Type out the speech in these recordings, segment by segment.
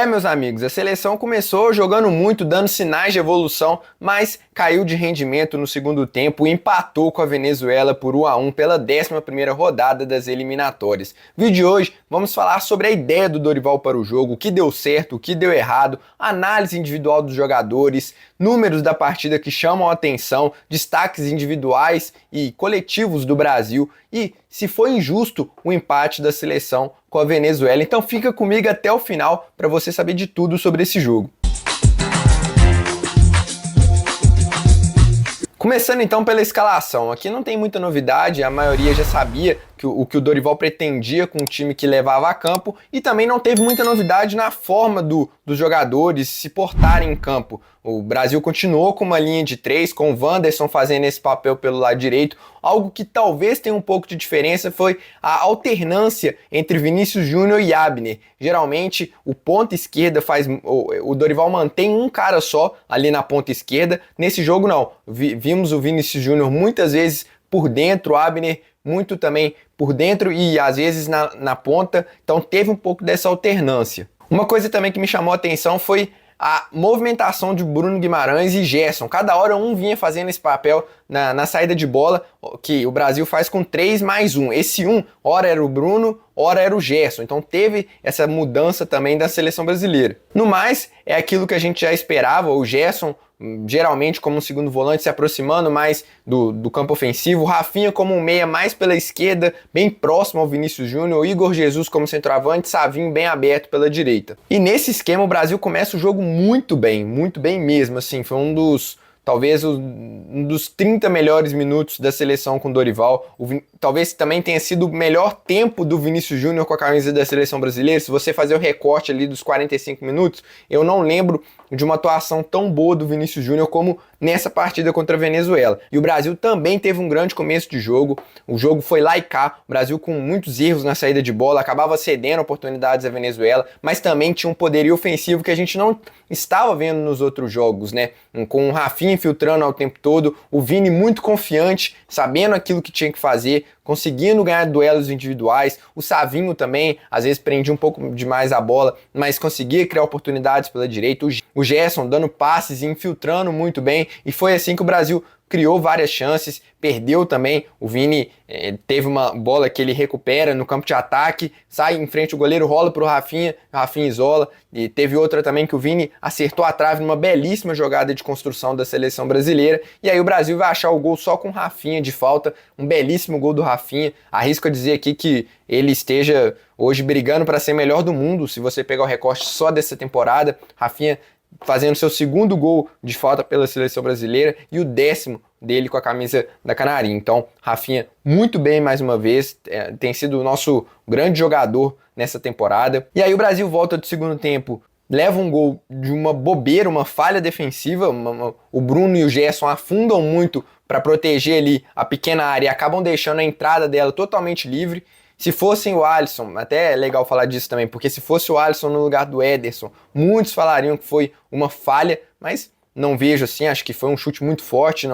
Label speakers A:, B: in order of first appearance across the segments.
A: Meus amigos, a seleção começou jogando muito, dando sinais de evolução, mas caiu de rendimento no segundo tempo e empatou com a Venezuela por 1-1 pela 11ª rodada das eliminatórias. No vídeo de hoje, vamos falar sobre a ideia do Dorival para o jogo, o que deu certo, o que deu errado, análise individual dos jogadores, números da partida que chamam a atenção, destaques individuais e coletivos do Brasil e se foi injusto o empate da seleção com a Venezuela. Então fica comigo até o final para você saber de tudo sobre esse jogo. Começando então pela escalação, aqui não tem muita novidade, a maioria já sabia o que o Dorival pretendia com o time que levava a campo e também não teve muita novidade na forma dos jogadores se portarem em campo. O Brasil continuou com uma linha de 3, com o Wanderson fazendo esse papel pelo lado direito. Algo que talvez tenha um pouco de diferença foi a alternância entre Vinícius Júnior e Abner. Geralmente o ponta esquerda o Dorival mantém um cara só ali na ponta esquerda. Nesse jogo não, vimos o Vinícius Júnior muitas vezes por dentro, o Abner muito também por dentro e às vezes na ponta, então teve um pouco dessa alternância. Uma coisa também que me chamou a atenção foi a movimentação de Bruno Guimarães e Gerson. Cada hora um vinha fazendo esse papel na saída de bola, que o Brasil faz com 3 mais 1. Esse 1, ora era o Bruno, ora era o Gerson. Então teve essa mudança também da seleção brasileira. No mais, é aquilo que a gente já esperava, o Gerson geralmente como um segundo volante se aproximando mais do campo ofensivo, o Rafinha como um meia mais pela esquerda, bem próximo ao Vinícius Júnior, Igor Jesus como centroavante, Savinho bem aberto pela direita. E nesse esquema o Brasil começa o jogo muito bem mesmo, assim, foi talvez um dos 30 melhores minutos da seleção com Dorival. Talvez também tenha sido o melhor tempo do Vinícius Júnior com a camisa da seleção brasileira. Se você fazer o recorte ali dos 45 minutos, eu não lembro de uma atuação tão boa do Vinícius Júnior como nessa partida contra a Venezuela. E o Brasil também teve um grande começo de jogo. O jogo foi lá e cá. O Brasil com muitos erros na saída de bola, acabava cedendo oportunidades à Venezuela, mas também tinha um poderio ofensivo que a gente não estava vendo nos outros jogos, né? Com o Rafinha infiltrando ao tempo todo, o Vini muito confiante, sabendo aquilo que tinha que fazer, conseguindo ganhar duelos individuais, o Savinho também, às vezes prendia um pouco demais a bola, mas conseguia criar oportunidades pela direita, o Gerson dando passes e infiltrando muito bem, e foi assim que o Brasil criou várias chances, perdeu também, o Vini teve uma bola que ele recupera no campo de ataque, sai em frente o goleiro, rola pro Rafinha isola, e teve outra também que o Vini acertou a trave numa belíssima jogada de construção da seleção brasileira, e aí o Brasil vai achar o gol só com o Rafinha de falta, um belíssimo gol do Rafinha, arrisco a dizer aqui que ele esteja hoje brigando para ser melhor do mundo, se você pegar o recorte só dessa temporada, Rafinha fazendo seu segundo gol de falta pela seleção brasileira e o 10º dele com a camisa da Canarinha. Então, Rafinha muito bem mais uma vez, tem sido o nosso grande jogador nessa temporada. E aí o Brasil volta do segundo tempo, leva um gol de uma bobeira, uma falha defensiva, o Bruno e o Gerson afundam muito para proteger ali a pequena área e acabam deixando a entrada dela totalmente livre. Se fossem o Alisson, até é legal falar disso também, porque se fosse o Alisson no lugar do Ederson, muitos falariam que foi uma falha, mas não vejo assim, acho que foi um chute muito forte,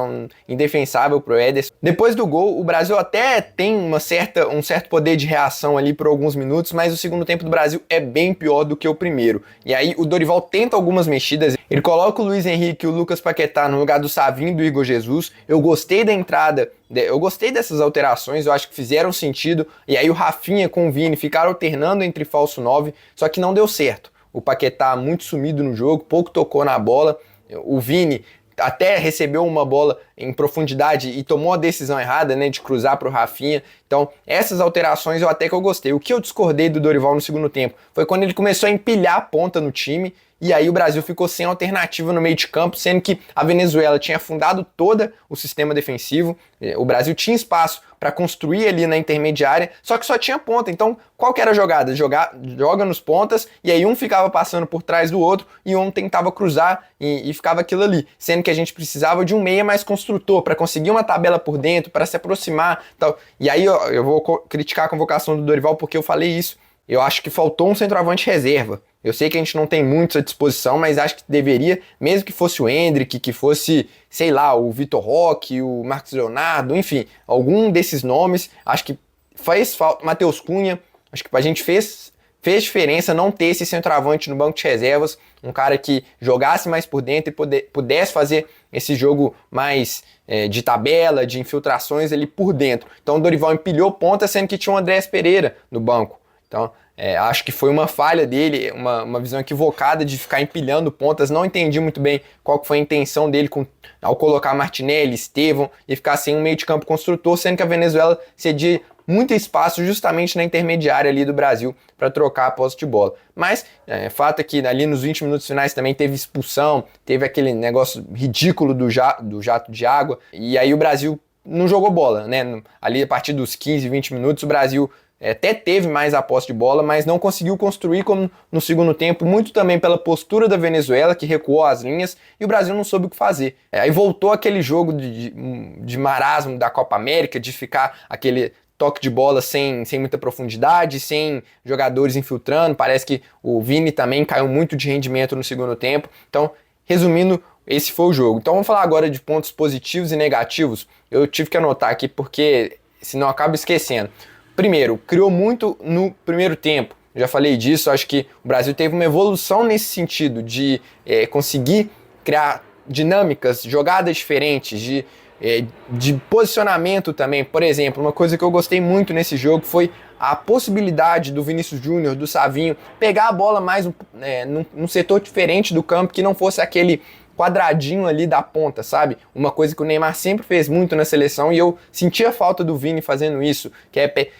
A: indefensável pro Ederson. Depois do gol, o Brasil até tem um certo poder de reação ali por alguns minutos, mas o segundo tempo do Brasil é bem pior do que o primeiro. E aí o Dorival tenta algumas mexidas, ele coloca o Luiz Henrique e o Lucas Paquetá no lugar do Savinho e do Igor Jesus. Eu gostei da entrada, eu gostei dessas alterações, eu acho que fizeram sentido. E aí o Rafinha com o Vini ficaram alternando entre falso 9, só que não deu certo. O Paquetá muito sumido no jogo, pouco tocou na bola. O Vini até recebeu uma bola em profundidade e tomou a decisão errada, né, de cruzar para o Rafinha. Então, essas alterações eu até que eu gostei. O que eu discordei do Dorival no segundo tempo foi quando ele começou a empilhar a ponta no time e aí o Brasil ficou sem alternativa no meio de campo, sendo que a Venezuela tinha afundado todo o sistema defensivo, o Brasil tinha espaço para construir ali na intermediária, só que só tinha ponta. Então, qual que era a jogada? Joga nos pontas, e aí um ficava passando por trás do outro, e um tentava cruzar, e ficava aquilo ali. Sendo que a gente precisava de um meia mais construtor, para conseguir uma tabela por dentro, para se aproximar. Tal. E aí eu vou criticar a convocação do Dorival, porque eu falei isso. Eu acho que faltou um centroavante reserva. Eu sei que a gente não tem muitos à disposição, mas acho que deveria, mesmo que fosse o Endrick, que fosse, sei lá, o Vitor Roque, o Marcos Leonardo, enfim, algum desses nomes, acho que fez falta, Matheus Cunha, acho que a gente fez fez diferença não ter esse centroavante no banco de reservas, um cara que jogasse mais por dentro e pudesse fazer esse jogo mais de tabela, de infiltrações ali por dentro. Então o Dorival empilhou ponta, sendo que tinha o Andrés Pereira no banco. Então acho que foi uma falha dele, uma visão equivocada de ficar empilhando pontas. Não entendi muito bem qual que foi a intenção dele ao colocar Martinelli, Estevão e ficar sem um meio de campo construtor, sendo que a Venezuela cedia muito espaço justamente na intermediária ali do Brasil para trocar a posse de bola. Mas fato é que ali nos 20 minutos finais também teve expulsão, teve aquele negócio ridículo do jato de água, e aí o Brasil não jogou bola, né? Ali a partir dos 15, 20 minutos o Brasil até teve mais a posse de bola, mas não conseguiu construir como no segundo tempo, muito também pela postura da Venezuela, que recuou as linhas, e o Brasil não soube o que fazer. Aí voltou aquele jogo de marasmo da Copa América, de ficar aquele toque de bola sem muita profundidade, sem jogadores infiltrando. Parece que o Vini também caiu muito de rendimento no segundo tempo. Então, resumindo, esse foi o jogo. Então vamos falar agora de pontos positivos e negativos. Eu tive que anotar aqui porque senão eu acabo esquecendo. Primeiro, criou muito no primeiro tempo. Já falei disso, acho que o Brasil teve uma evolução nesse sentido de conseguir criar dinâmicas, jogadas diferentes, de posicionamento também. Por exemplo, uma coisa que eu gostei muito nesse jogo foi a possibilidade do Vinícius Júnior, do Savinho, pegar a bola mais num setor diferente do campo, que não fosse aquele quadradinho ali da ponta, sabe? Uma coisa que o Neymar sempre fez muito na seleção e eu sentia falta do Vini fazendo isso,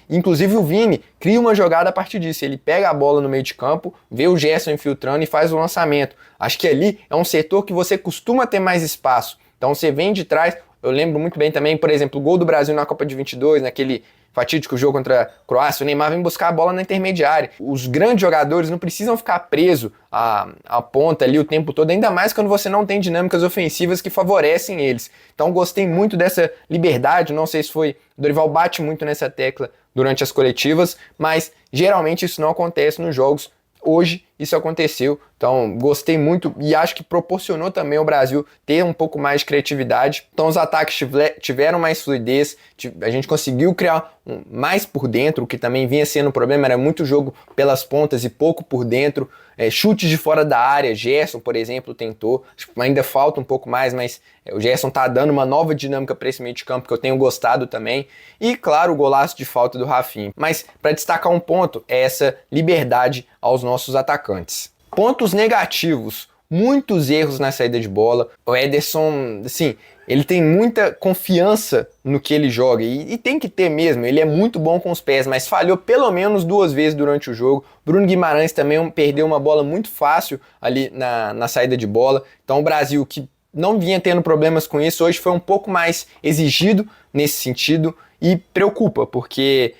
A: inclusive o Vini cria uma jogada a partir disso, ele pega a bola no meio de campo, vê o Gerson infiltrando e faz o lançamento. Acho que ali é um setor que você costuma ter mais espaço, então você vem de trás. Eu lembro muito bem também, por exemplo, o gol do Brasil na Copa de 22, naquele fatídico jogo contra a Croácia, o Neymar vem buscar a bola na intermediária. Os grandes jogadores não precisam ficar presos à ponta ali o tempo todo, ainda mais quando você não tem dinâmicas ofensivas que favorecem eles. Então gostei muito dessa liberdade, não sei se foi... O Dorival bate muito nessa tecla durante as coletivas, mas geralmente isso não acontece nos jogos. Hoje isso aconteceu, então gostei muito e acho que proporcionou também ao Brasil ter um pouco mais de criatividade. Então os ataques tiveram mais fluidez, a gente conseguiu criar mais por dentro, o que também vinha sendo um problema, era muito jogo pelas pontas e pouco por dentro. Chutes de fora da área, Gerson, por exemplo, tentou, ainda falta um pouco mais, mas o Gerson tá dando uma nova dinâmica para esse meio de campo que eu tenho gostado também, e claro, o golaço de falta do Rafinha. Mas para destacar um ponto, é essa liberdade aos nossos atacantes. Pontos negativos, muitos erros na saída de bola. O Ederson, assim, ele tem muita confiança no que ele joga e tem que ter mesmo, ele é muito bom com os pés, mas falhou pelo menos 2 vezes durante o jogo. Bruno Guimarães também perdeu uma bola muito fácil ali na saída de bola. Então o Brasil, que não vinha tendo problemas com isso, hoje foi um pouco mais exigido nesse sentido e preocupa, porque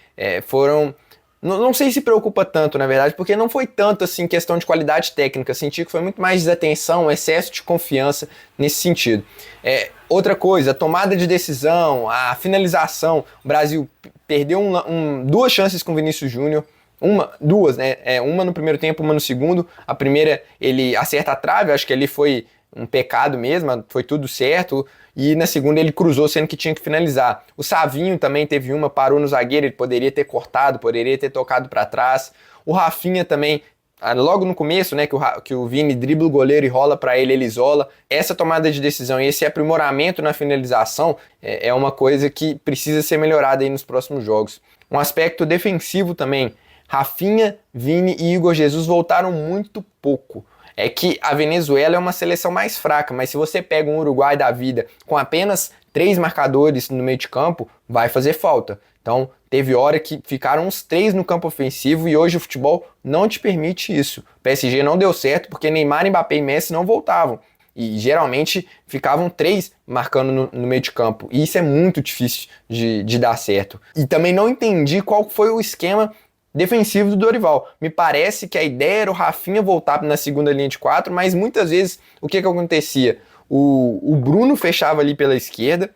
A: foram... Não sei se preocupa tanto, na verdade, porque não foi tanto assim questão de qualidade técnica. Senti que foi muito mais desatenção, excesso de confiança nesse sentido. Outra coisa, a tomada de decisão, a finalização. O Brasil perdeu 2 chances com o Vinícius Júnior. Duas, né? Uma no primeiro tempo, uma no segundo. A primeira ele acerta a trave, acho que ali foi um pecado mesmo, foi tudo certo. E na segunda ele cruzou, sendo que tinha que finalizar. O Savinho também teve uma, parou no zagueiro, ele poderia ter cortado, poderia ter tocado para trás. O Rafinha também, logo no começo, né, que o Vini dribla o goleiro e rola para ele isola. Essa tomada de decisão e esse aprimoramento na finalização é uma coisa que precisa ser melhorada aí nos próximos jogos. Um aspecto defensivo também. Rafinha, Vini e Igor Jesus voltaram muito pouco. É que a Venezuela é uma seleção mais fraca, mas se você pega um Uruguai da vida com apenas 3 marcadores no meio de campo, vai fazer falta. Então, teve hora que ficaram uns 3 no campo ofensivo e hoje o futebol não te permite isso. O PSG não deu certo porque Neymar, Mbappé e Messi não voltavam. E geralmente ficavam 3 marcando no meio de campo. E isso é muito difícil de dar certo. E também não entendi qual foi o esquema defensivo do Dorival. Me parece que a ideia era o Rafinha voltar na segunda linha de 4, mas muitas vezes o que acontecia? O Bruno fechava ali pela esquerda,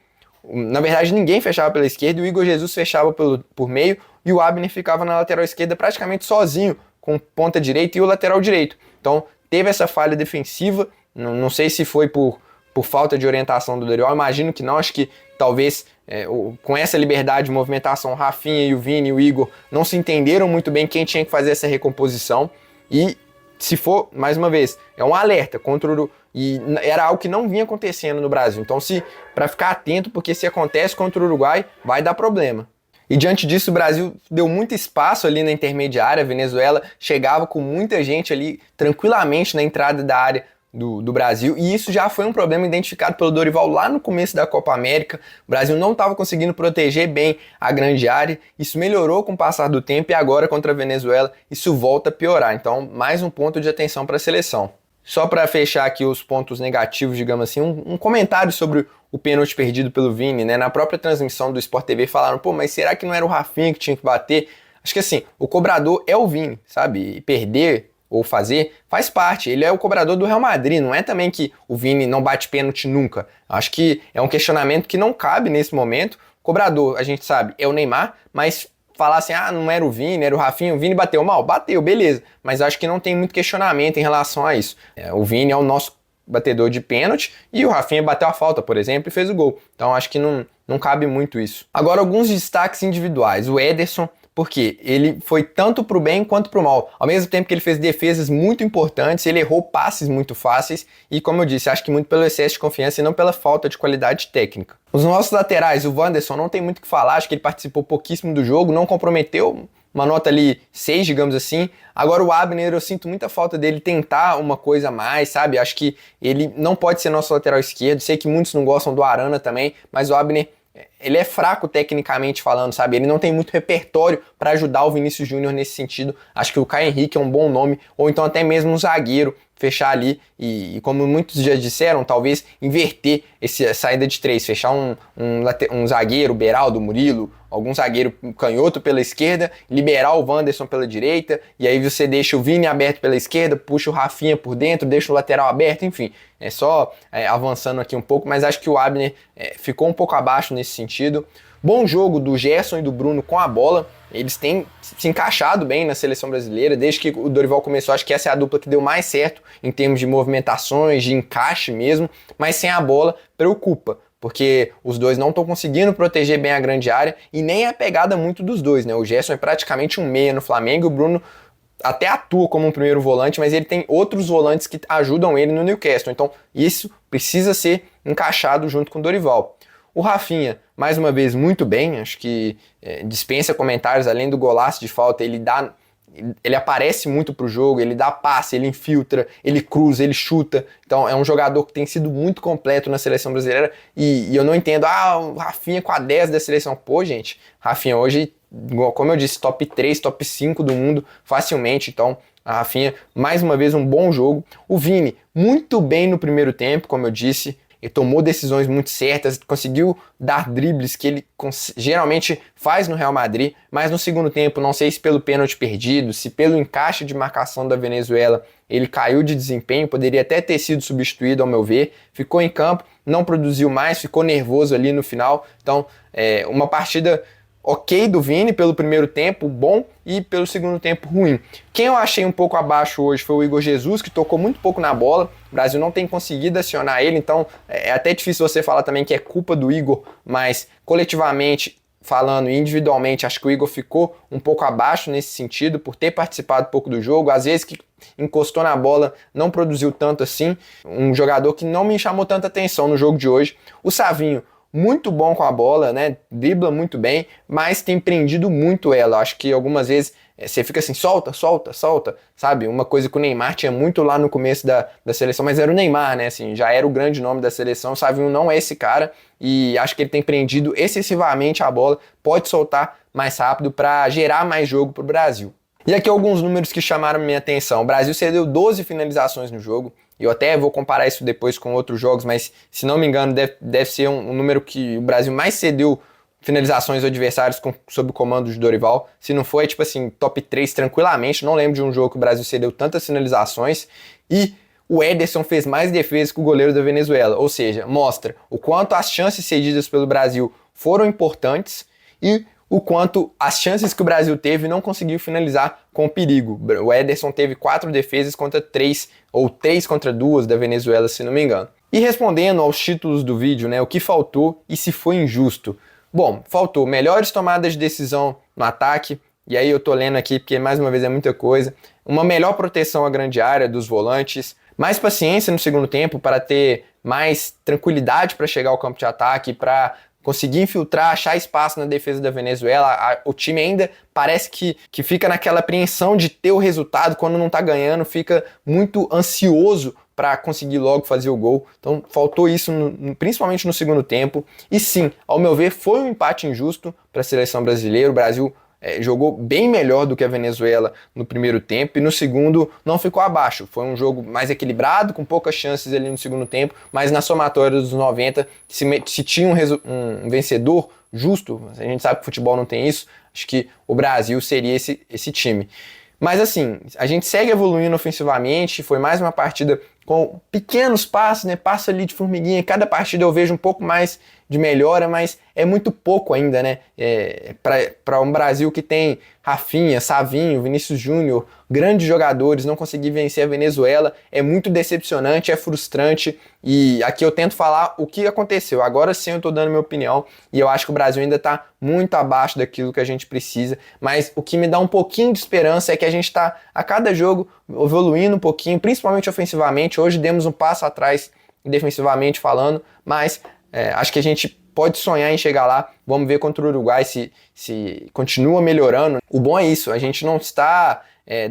A: na verdade ninguém fechava pela esquerda, e o Igor Jesus fechava por meio, e o Abner ficava na lateral esquerda praticamente sozinho, com ponta direita e o lateral direito. Então teve essa falha defensiva, não sei se foi por falta de orientação do Dorival, imagino que não, acho que talvez com essa liberdade de movimentação, o Rafinha e o Vini e o Igor não se entenderam muito bem quem tinha que fazer essa recomposição. E se for, mais uma vez, é um alerta contra e era algo que não vinha acontecendo no Brasil. Então, para ficar atento, porque se acontece contra o Uruguai, vai dar problema. E diante disso, o Brasil deu muito espaço ali na intermediária, a Venezuela chegava com muita gente ali tranquilamente na entrada da área do Brasil, e isso já foi um problema identificado pelo Dorival lá no começo da Copa América. O Brasil não estava conseguindo proteger bem a grande área, isso melhorou com o passar do tempo e agora contra a Venezuela isso volta a piorar. Então, mais um ponto de atenção para a seleção. Só para fechar aqui os pontos negativos, digamos assim, um comentário sobre o pênalti perdido pelo Vini, né? Na própria transmissão do Sport TV falaram, pô, mas será que não era o Rafinha que tinha que bater? Acho que assim, o cobrador é o Vini, sabe? E perder ou fazer faz parte, ele é o cobrador do Real Madrid, não é também que o Vini não bate pênalti nunca. Acho que é um questionamento que não cabe nesse momento. O cobrador, a gente sabe, é o Neymar, mas falar assim, não era o Vini, era o Rafinha, o Vini bateu mal, bateu, beleza, mas acho que não tem muito questionamento em relação a isso. O Vini é o nosso batedor de pênalti e o Rafinha bateu a falta, por exemplo, e fez o gol. Então acho que não cabe muito isso. Agora alguns destaques individuais. O Ederson, porque ele foi tanto pro bem quanto pro mal. Ao mesmo tempo que ele fez defesas muito importantes, ele errou passes muito fáceis e, como eu disse, acho que muito pelo excesso de confiança e não pela falta de qualidade técnica. Os nossos laterais, o Wanderson, não tem muito o que falar, acho que ele participou pouquíssimo do jogo, não comprometeu, uma nota ali 6, digamos assim. Agora o Abner, eu sinto muita falta dele tentar uma coisa a mais, sabe? Acho que ele não pode ser nosso lateral esquerdo, sei que muitos não gostam do Arana também, mas o Abner, ele é fraco tecnicamente falando, sabe? Ele não tem muito repertório para ajudar o Vinícius Júnior nesse sentido. Acho que o Caio Henrique é um bom nome, ou então até mesmo um zagueiro, fechar ali e como muitos já disseram, talvez inverter essa saída de 3, fechar um zagueiro, Beraldo, Murilo, algum zagueiro canhoto pela esquerda, liberar o Wanderson pela direita, e aí você deixa o Vini aberto pela esquerda, puxa o Rafinha por dentro, deixa o lateral aberto, enfim, é só avançando aqui um pouco, mas acho que o Abner ficou um pouco abaixo nesse sentido. Bom jogo do Gerson e do Bruno com a bola, eles têm se encaixado bem na seleção brasileira, desde que o Dorival começou, acho que essa é a dupla que deu mais certo em termos de movimentações, de encaixe mesmo, mas sem a bola preocupa, porque os dois não estão conseguindo proteger bem a grande área e nem a pegada muito dos dois, né? O Gerson é praticamente um meia no Flamengo e o Bruno até atua como um primeiro volante, mas ele tem outros volantes que ajudam ele no Newcastle, então isso precisa ser encaixado junto com o Dorival. O Rafinha, mais uma vez, muito bem, acho que dispensa comentários, além do golaço de falta, ele aparece muito pro jogo, ele dá passe, ele infiltra, ele cruza, ele chuta, então é um jogador que tem sido muito completo na seleção brasileira e eu não entendo, o Rafinha com a 10 da seleção, pô gente, Rafinha hoje, como eu disse, top 3, top 5 do mundo facilmente, então a Rafinha, mais uma vez, um bom jogo. O Vini, muito bem no primeiro tempo, como eu disse, ele tomou decisões muito certas, conseguiu dar dribles que ele geralmente faz no Real Madrid, mas no segundo tempo, não sei se pelo pênalti perdido, se pelo encaixe de marcação da Venezuela, ele caiu de desempenho, poderia até ter sido substituído ao meu ver, ficou em campo, não produziu mais, ficou nervoso ali no final, então uma partida ok do Vini pelo primeiro tempo, bom, e pelo segundo tempo ruim. Quem eu achei um pouco abaixo hoje foi o Igor Jesus, que tocou muito pouco na bola, o Brasil não tem conseguido acionar ele, então é até difícil você falar também que é culpa do Igor, mas coletivamente falando, individualmente, acho que o Igor ficou um pouco abaixo nesse sentido, por ter participado pouco do jogo, às vezes que encostou na bola, não produziu tanto assim, um jogador que não me chamou tanta atenção no jogo de hoje. O Savinho, muito bom com a bola, né? Dribla muito bem, mas tem prendido muito ela. Acho que algumas vezes você fica assim, solta, sabe? Uma coisa que o Neymar tinha muito lá no começo da seleção, mas era o Neymar, né? Assim, já era o grande nome da seleção. O Savinho não é esse cara e acho que ele tem prendido excessivamente a bola, pode soltar mais rápido para gerar mais jogo para o Brasil. E aqui alguns números que chamaram minha atenção. O Brasil cedeu 12 finalizações no jogo. Eu até vou comparar isso depois com outros jogos, mas se não me engano deve ser um número que o Brasil mais cedeu finalizações adversários sob o comando de Dorival. Se não for, tipo assim, top 3 tranquilamente. Não lembro de um jogo que o Brasil cedeu tantas finalizações. E o Ederson fez mais defesas que o goleiro da Venezuela. Ou seja, mostra o quanto as chances cedidas pelo Brasil foram importantes e o quanto as chances que o Brasil teve não conseguiu finalizar com perigo. O Ederson teve 4 defesas contra 3, ou 3 contra 2 da Venezuela, se não me engano. E respondendo aos títulos do vídeo, né, o que faltou e se foi injusto. Bom, faltou melhores tomadas de decisão no ataque, e aí eu tô lendo aqui porque mais uma vez é muita coisa, uma melhor proteção à grande área dos volantes, mais paciência no segundo tempo para ter mais tranquilidade para chegar ao campo de ataque, para conseguir infiltrar, achar espaço na defesa da Venezuela. O time ainda parece que fica naquela apreensão de ter o resultado, quando não tá ganhando, fica muito ansioso para conseguir logo fazer o gol. Então faltou isso, principalmente no segundo tempo. E sim, ao meu ver, foi um empate injusto para a seleção brasileira. O Brasil jogou bem melhor do que a Venezuela no primeiro tempo e no segundo não ficou abaixo. Foi um jogo mais equilibrado, com poucas chances ali no segundo tempo, mas na somatória dos 90, se tinha um vencedor justo, a gente sabe que o futebol não tem isso, acho que o Brasil seria esse time. Mas assim, a gente segue evoluindo ofensivamente, foi mais uma partida com pequenos passos, né? Passo ali de formiguinha, cada partida eu vejo um pouco mais de melhora, mas é muito pouco ainda, né? Para um Brasil que tem Rafinha, Savinho, Vinícius Júnior, grandes jogadores, não conseguir vencer a Venezuela é muito decepcionante, é frustrante, e aqui eu tento falar o que aconteceu. Agora sim eu tô dando minha opinião, e eu acho que o Brasil ainda tá muito abaixo daquilo que a gente precisa, mas o que me dá um pouquinho de esperança é que a gente tá a cada jogo evoluindo um pouquinho, principalmente ofensivamente. Hoje demos um passo atrás defensivamente falando, mas acho que a gente pode sonhar em chegar lá. Vamos ver contra o Uruguai se continua melhorando. O bom é isso, a gente não está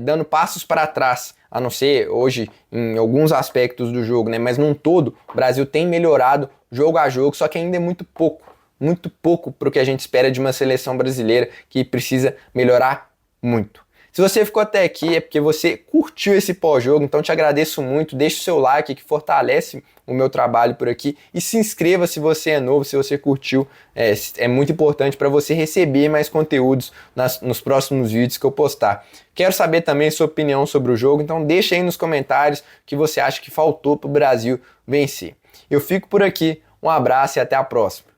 A: dando passos para trás, a não ser hoje em alguns aspectos do jogo, né? Mas num todo, o Brasil tem melhorado jogo a jogo, só que ainda é muito pouco para o que a gente espera de uma seleção brasileira, que precisa melhorar muito. Se você ficou até aqui é porque você curtiu esse pós-jogo, então te agradeço muito, deixa o seu like que fortalece o meu trabalho por aqui e se inscreva se você é novo, se você curtiu, é muito importante para você receber mais conteúdos nos próximos vídeos que eu postar. Quero saber também sua opinião sobre o jogo, então deixa aí nos comentários o que você acha que faltou para o Brasil vencer. Eu fico por aqui, um abraço e até a próxima.